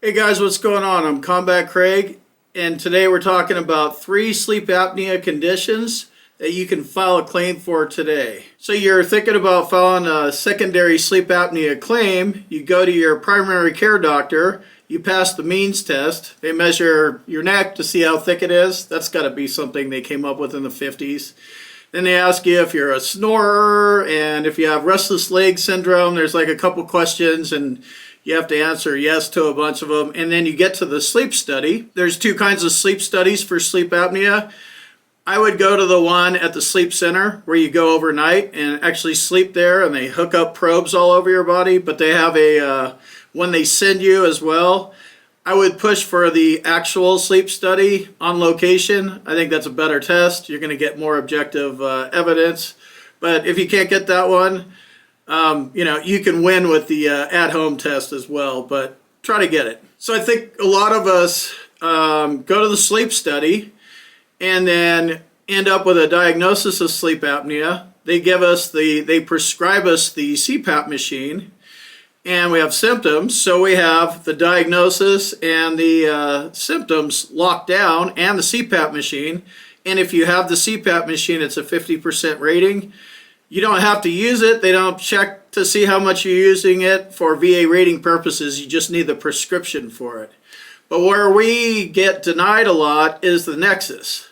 Hey guys, what's going on? I'm Combat Craig, and today we're talking about 3 sleep apnea conditions that you can file a claim for today. So you're thinking about filing a secondary sleep apnea claim, you go to your primary care doctor, you pass the means test, they measure your neck to see how thick it is. That's got to be something they came up with in the 50s. Then they ask you if you're a snorer and if you have restless leg syndrome. There's like a couple questions and you have to answer yes to a bunch of them. And then you get to the sleep study. There's 2 kinds of sleep studies for sleep apnea. I would go to the one at the sleep center where you go overnight and actually sleep there, and they hook up probes all over your body, but they have a one they send you as well. I would push for the actual sleep study on location. I think that's a better test. You're going to get more objective evidence. But if you can't get that one, you can win with the at-home test as well, but try to get it. So I think a lot of us go to the sleep study and then end up with a diagnosis of sleep apnea. They prescribe us the CPAP machine, and we have symptoms. So we have the diagnosis and the symptoms locked down and the CPAP machine. And if you have the CPAP machine, it's a 50% rating. You don't have to use it. They don't check to see how much you're using it for VA rating purposes. You just need the prescription for it. But where we get denied a lot is the nexus.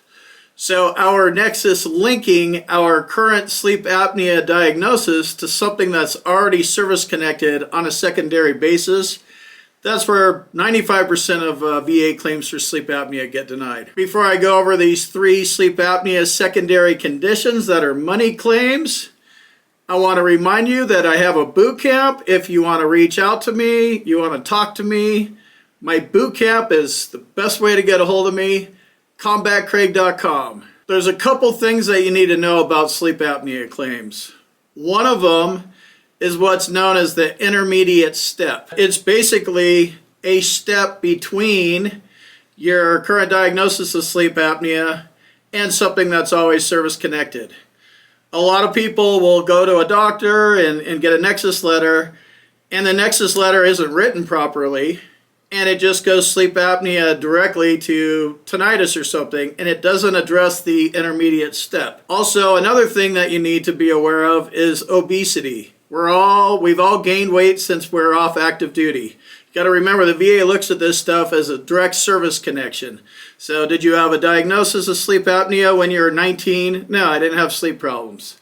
So our nexus linking our current sleep apnea diagnosis to something that's already service connected on a secondary basis, that's where 95% of VA claims for sleep apnea get denied. Before I go over these 3 sleep apnea secondary conditions that are money claims, I want to remind you that I have a boot camp. If you want to reach out to me, you want to talk to me, my boot camp is the best way to get a hold of me, combatcraig.com. There's a couple things that you need to know about sleep apnea claims. One of them is what's known as the intermediate step. It's basically a step between your current diagnosis of sleep apnea and something that's always service connected. A lot of people will go to a doctor and get a nexus letter, and the nexus letter isn't written properly, and it just goes sleep apnea directly to tinnitus or something, and it doesn't address the intermediate step. Also, another thing that you need to be aware of is obesity. We've all gained weight since we're off active duty. You got to remember, the VA looks at this stuff as a direct service connection. So did you have a diagnosis of sleep apnea when you were 19? No, I didn't have sleep problems.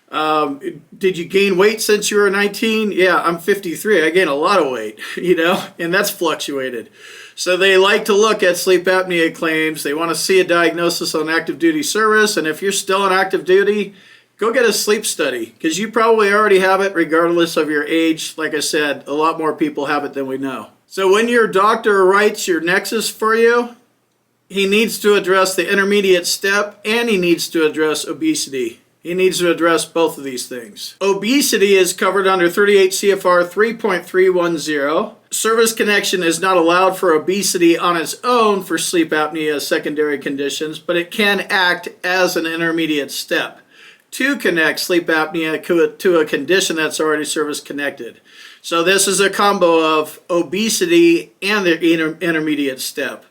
Did you gain weight since you were 19? Yeah, I'm 53. I gained a lot of weight, and that's fluctuated. So they like to look at sleep apnea claims. They want to see a diagnosis on active duty service, and if you're still on active duty, go get a sleep study, because you probably already have it regardless of your age. Like I said, a lot more people have it than we know. So when your doctor writes your nexus for you, he needs to address the intermediate step and he needs to address obesity. He needs to address both of these things. Obesity is covered under 38 CFR 3.310. Service connection is not allowed for obesity on its own for sleep apnea secondary conditions, but it can act as an intermediate step to connect sleep apnea to a condition that's already service connected. So this is a combo of obesity and the intermediate step.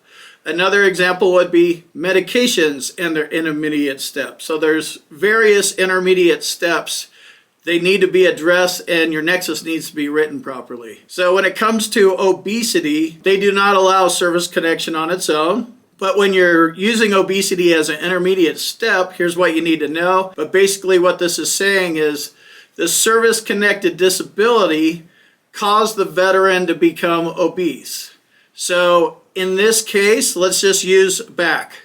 Another example would be medications and their intermediate step. So there's various intermediate steps. They need to be addressed, and your nexus needs to be written properly. So when it comes to obesity, they do not allow service connection on its own. But when you're using obesity as an intermediate step, here's what you need to know. But basically what this is saying is the service-connected disability caused the veteran to become obese. So in this case, let's just use back.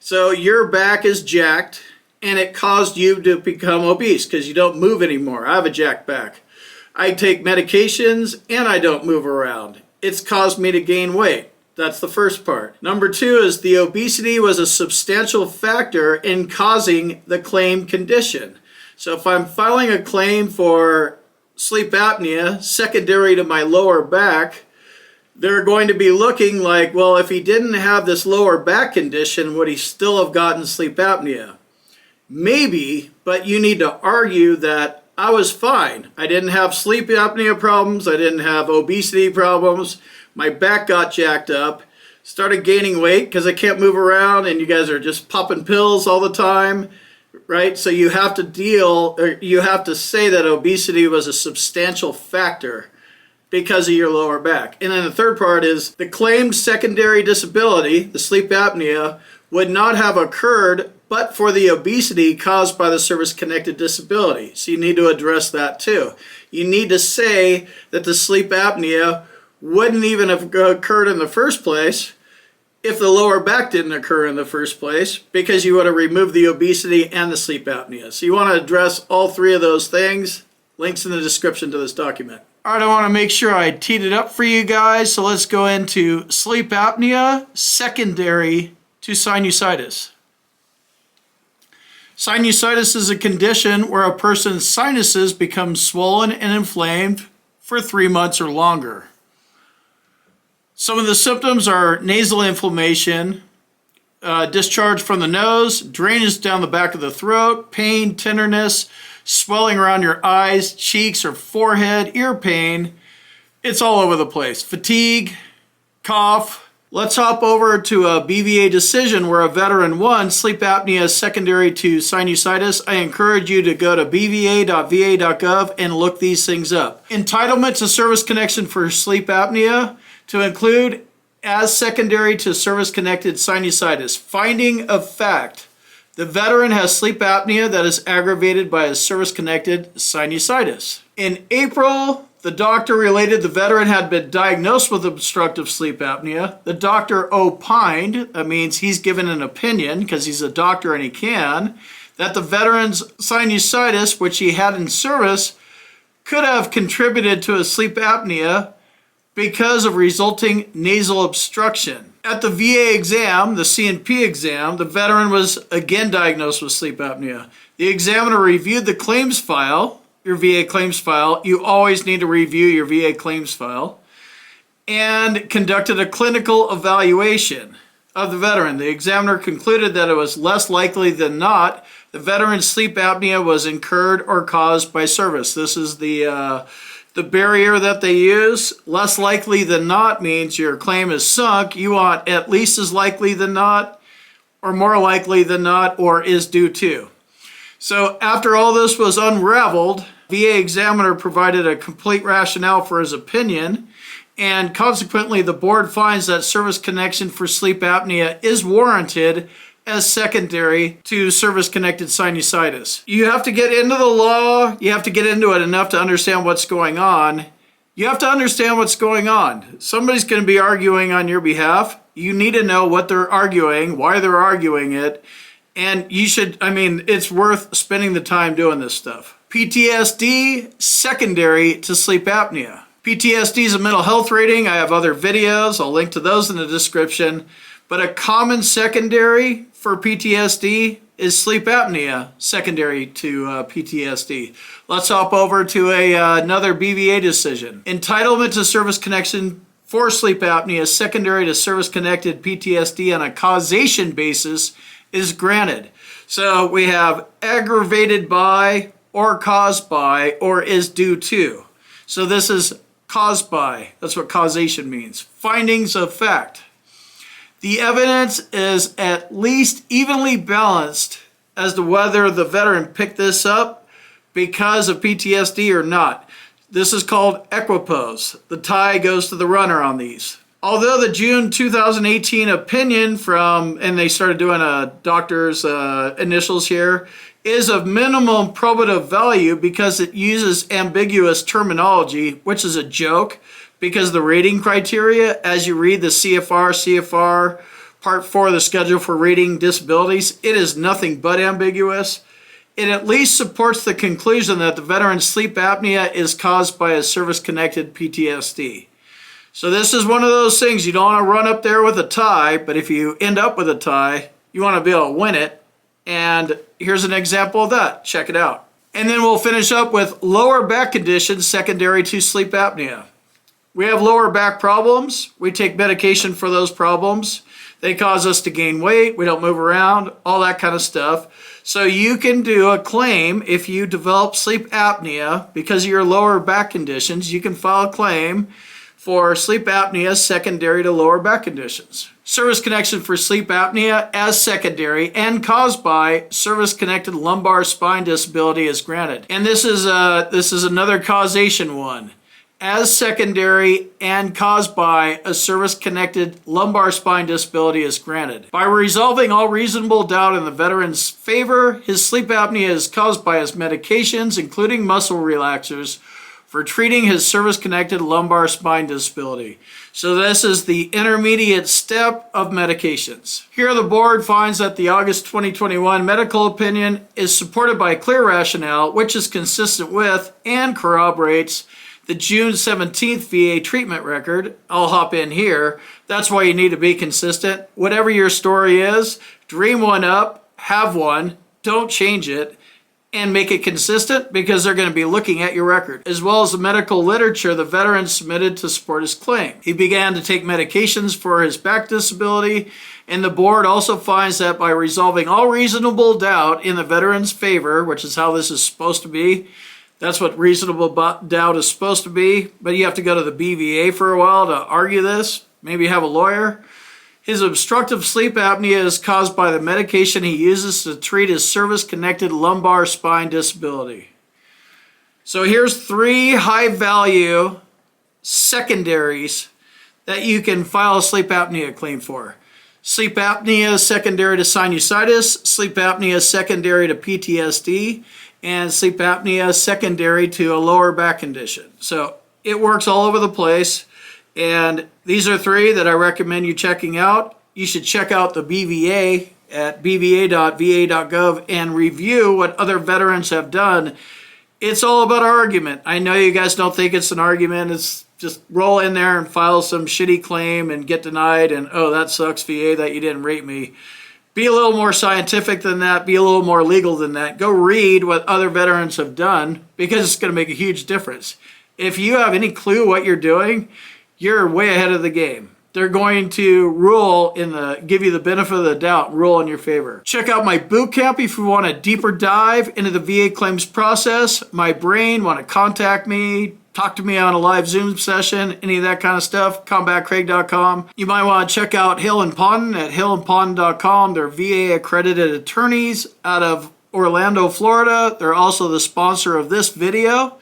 So your back is jacked, and it caused you to become obese because you don't move anymore. I have a jacked back. I take medications, and I don't move around. It's caused me to gain weight. That's the first part. Number 2 is the obesity was a substantial factor in causing the claim condition. So if I'm filing a claim for sleep apnea secondary to my lower back, they're going to be looking like, well, if he didn't have this lower back condition, would he still have gotten sleep apnea? Maybe, but you need to argue that I was fine. I didn't have sleep apnea problems. I didn't have obesity problems. my back got jacked up, started gaining weight because I can't move around and you guys are just popping pills all the time, right? So you have to say that obesity was a substantial factor because of your lower back. And then the third part is the claimed secondary disability, the sleep apnea, would not have occurred but for the obesity caused by the service-connected disability. So you need to address that too. You need to say that the sleep apnea wouldn't even have occurred in the first place if the lower back didn't occur in the first place, because you would have removed the obesity and the sleep apnea. So you want to address all three of those things. Links in the description to this document. All right, I want to make sure I teed it up for you guys. So let's go into sleep apnea secondary to sinusitis. Sinusitis is a condition where a person's sinuses become swollen and inflamed for 3 months or longer. Some of the symptoms are nasal inflammation, discharge from the nose, drainage down the back of the throat, pain, tenderness, swelling around your eyes, cheeks, or forehead, ear pain. It's all over the place. Fatigue, cough. Let's hop over to a BVA decision where a veteran won sleep apnea secondary to sinusitis. I encourage you to go to bva.va.gov and look these things up. Entitlement to service connection for sleep apnea to include as secondary to service-connected sinusitis. Finding of fact, the veteran has sleep apnea that is aggravated by a service-connected sinusitis. In April, the doctor related the veteran had been diagnosed with obstructive sleep apnea. The doctor opined, that means he's given an opinion because he's a doctor and he can, that the veteran's sinusitis, which he had in service, could have contributed to his sleep apnea because of resulting nasal obstruction. At the VA exam, the C&P exam, the veteran was again diagnosed with sleep apnea. The examiner reviewed the claims file, your VA claims file. You always need to review your VA claims file, and conducted a clinical evaluation of the veteran. The examiner concluded that it was less likely than not the veteran's sleep apnea was incurred or caused by service. This is the barrier that they use. Less likely than not means your claim is sunk. You want at least as likely than not, or more likely than not, or is due to. So after all this was unraveled, VA examiner provided a complete rationale for his opinion, and consequently the board finds that service connection for sleep apnea is warranted as secondary to service-connected sinusitis. You have to get into the law. You have to get into it enough to understand what's going on. You have to understand what's going on. Somebody's going to be arguing on your behalf. You need to know what they're arguing, why they're arguing it, and you should, it's worth spending the time doing this stuff. PTSD secondary to sleep apnea. PTSD is a mental health rating. I have other videos. I'll link to those in the description. But a common secondary for PTSD is sleep apnea secondary to PTSD. Let's hop over to another BVA decision. Entitlement to service connection for sleep apnea secondary to service-connected PTSD on a causation basis is granted. So we have aggravated by, or caused by, or is due to. So this is caused by. That's what causation means. Findings of fact. The evidence is at least evenly balanced as to whether the veteran picked this up because of PTSD or not. This is called equipoise. The tie goes to the runner on these. Although the June 2018 opinion and they started doing a doctor's initials here, is of minimum probative value because it uses ambiguous terminology, which is a joke because the rating criteria, as you read the CFR Part 4 of the Schedule for Rating Disabilities, it is nothing but ambiguous. It at least supports the conclusion that the veteran's sleep apnea is caused by a service-connected PTSD. So this is one of those things you don't want to run up there with a tie, but if you end up with a tie, you want to be able to win it. And here's an example of that. Check it out. And then we'll finish up with lower back conditions secondary to sleep apnea. We have lower back problems. We take medication for those problems. They cause us to gain weight. We don't move around, all that kind of stuff. So you can do a claim if you develop sleep apnea because of your lower back conditions. You can file a claim for sleep apnea secondary to lower back conditions. Service connection for sleep apnea as secondary and caused by service-connected lumbar spine disability is granted. And this is another causation one. As secondary and caused by a service-connected lumbar spine disability is granted. By resolving all reasonable doubt in the veteran's favor, his sleep apnea is caused by his medications, including muscle relaxers, for treating his service-connected lumbar spine disability. So this is the intermediate step of medications. Here the board finds that the August 2021 medical opinion is supported by clear rationale, which is consistent with and corroborates the June 17th VA treatment record. I'll hop in here. That's why you need to be consistent. Whatever your story is, dream one up, have one, don't change it, and make it consistent, because they're going to be looking at your record, as well as the medical literature the veteran submitted to support his claim. He began to take medications for his back disability, and the board also finds that by resolving all reasonable doubt in the veteran's favor, which is how this is supposed to be, that's what reasonable doubt is supposed to be, but you have to go to the BVA for a while to argue this, maybe have a lawyer. His obstructive sleep apnea is caused by the medication he uses to treat his service-connected lumbar spine disability. So here's 3 high-value secondaries that you can file a sleep apnea claim for. Sleep apnea secondary to sinusitis, sleep apnea secondary to PTSD, and sleep apnea secondary to a lower back condition. So it works all over the place. And these are 3 that I recommend you checking out. You should check out the BVA at bva.va.gov and review what other veterans have done. It's all about argument. I know you guys don't think it's an argument. It's just roll in there and file some shitty claim and get denied, and oh, that sucks, VA, that you didn't rate me. Be a little more scientific than that. Be a little more legal than that. Go read what other veterans have done, because it's going to make a huge difference. If you have any clue what you're doing, you're way ahead of the game. They're going to give you the benefit of the doubt, rule in your favor. Check out my boot camp if you want a deeper dive into the VA claims process. My brain, want to contact me, talk to me on a live Zoom session, any of that kind of stuff, combatcraig.com. You might want to check out Hill and Pondon at hillandpondon.com. They're VA accredited attorneys out of Orlando, Florida. They're also the sponsor of this video.